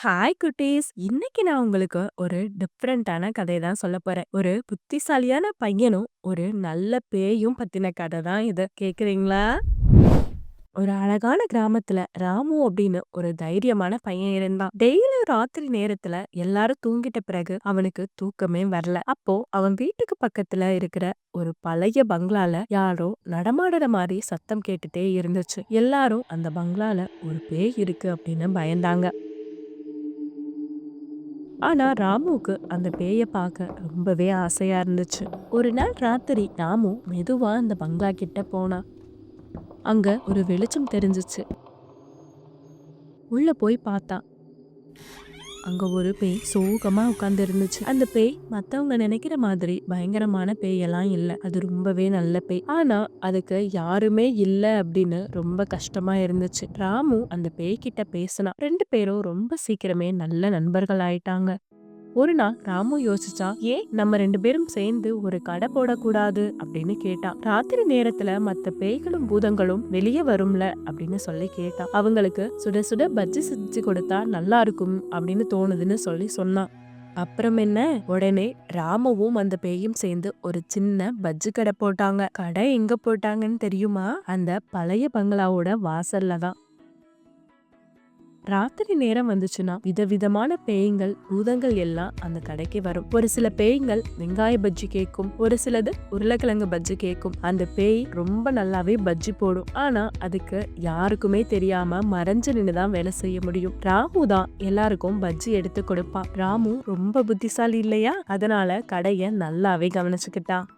Hi குட்டீஸ்! இன்னைக்கு நான் உங்களுக்கு ஒரு டிஃப்ரெண்டான கதை தான் சொல்லப் போறேன். ஒரு புத்திசாலியான பையனும், ஒரு நல்ல பேயும் பத்தின கதை தான் இது. கேக்குறீங்களா? ஒரு அழகான கிராமத்துல ராமு அப்படின்னு ஒரு தைரியமான பையன் இருந்தான். டெய்லி ராத்திரி நேரத்துல எல்லாரும் தூங்கிட்ட பிறகு அவனுக்கு தூக்கமே வரல. அப்போ அவன் வீட்டுக்கு பக்கத்துல இருக்கிற ஒரு பழைய பங்களால யாரோ நடமாடுற மாதிரி சத்தம் கேட்டுட்டே இருந்துச்சு. எல்லாரும் அந்த பங்களால ஒரு பேய் இருக்கு அப்படின்னு பயந்தாங்க. ஆனா ராமுவுக்கு அந்த பேய பார்க்க ரொம்பவே ஆசையா இருந்துச்சு. ஒரு நாள் ராத்திரி ராமு மெதுவா அந்த பங்களா கிட்ட போனான். அங்க ஒரு வெளிச்சம் தெரிஞ்சுச்சு. உள்ள போய் பார்த்தான். அங்க ஒரு பேய் சோகமா உட்கார்ந்து இருந்துச்சு. அந்த பேய் மத்தவங்க நினைக்கிற மாதிரி பயங்கரமான பேயெல்லாம் இல்ல. அது ரொம்பவே நல்ல பேய். ஆனா அதுக்கு யாருமே இல்ல அப்படின்னு ரொம்ப கஷ்டமா இருந்துச்சு. ராமு அந்த பேய் கிட்ட பேசினான். 2 பேரும் ரொம்ப சீக்கிரமே நல்ல நண்பர்கள் ஆயிட்டாங்க. ஒரு நாள் ராமு யோசிச்சான், ஏன் நம்ம 2 பேரும் சேர்ந்து ஒரு கடை போடக்கூடாது அப்படின்னு கேட்டான். ராத்திரி நேரத்துல மத்த பேய்களும் பூதங்களும் வெளியே வரும்ல அப்படின்னு சொல்லி கேட்டான். அவங்களுக்கு சுட சுட பஜ்ஜி செஞ்சு கொடுத்தா நல்லா இருக்கும் அப்படின்னு தோணுதுன்னு சொல்லி சொன்னான். அப்புறம் என்ன, உடனே ராமுவும் அந்த பேயும் சேர்ந்து ஒரு சின்ன பஜ்ஜி கடை போட்டாங்க. கடை எங்க போட்டாங்கன்னு தெரியுமா? அந்த பழைய பங்களாவோட வாசல்ல தான். ராத்திரி நேரம் வந்துச்சுன்னா விதவிதமான பேய்கள் பூதங்கள் எல்லாம் அந்த கடைக்கு வரும். ஒரு சில பேய்கள் வெங்காய பஜ்ஜி கேக்கும், ஒரு சிலது உருளைக்கிழங்கு பஜ்ஜி கேக்கும். அந்த பேய் ரொம்ப நல்லாவே பஜ்ஜி போடும். ஆனா அதுக்கு யாருக்குமே தெரியாம மறைஞ்சு நின்னுதான் வேலை செய்ய முடியும். ராமு தான் எல்லாருக்கும் பஜ்ஜி எடுத்து கொடுப்பான். ராமு ரொம்ப புத்திசாலி இல்லையா? அதனால கடைய நல்லாவே கவனிச்சுக்கிட்டான்.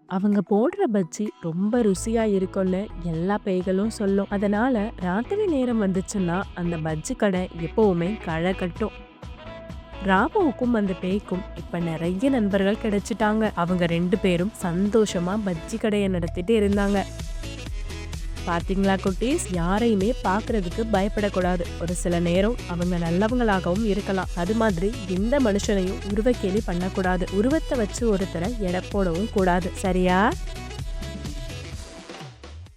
அவங்க போடுற பஜ்ஜி ரொம்ப ருசியா இருக்கும்னு எல்லா பேய்களும் சொல்லும். அதனால ராத்திரி நேரம் வந்துச்சுன்னா அந்த பஜ்ஜி கடை எப்பவுமே களை கட்டும். ராமுவுக்கும் அந்த பேய்க்கும் இப்ப நிறைய நண்பர்கள் கிடைச்சிட்டாங்க. அவங்க 2 பேரும் சந்தோஷமா பஜ்ஜி கடையை நடத்திட்டு இருந்தாங்க. பாத்தீங்களா குட்டீஸ், யாரையுமே பாக்குறதுக்கு பயப்படக்கூடாது. ஒரு சில நேரம் அவங்க நல்லவங்களாகவும் இருக்கலாம். அது மாதிரி எந்த மனுஷனையும் உருவக்கேலி பண்ணக்கூடாது. உருவத்தை வச்சு ஒருத்தரை எடை போடவும் கூடாது. சரியா?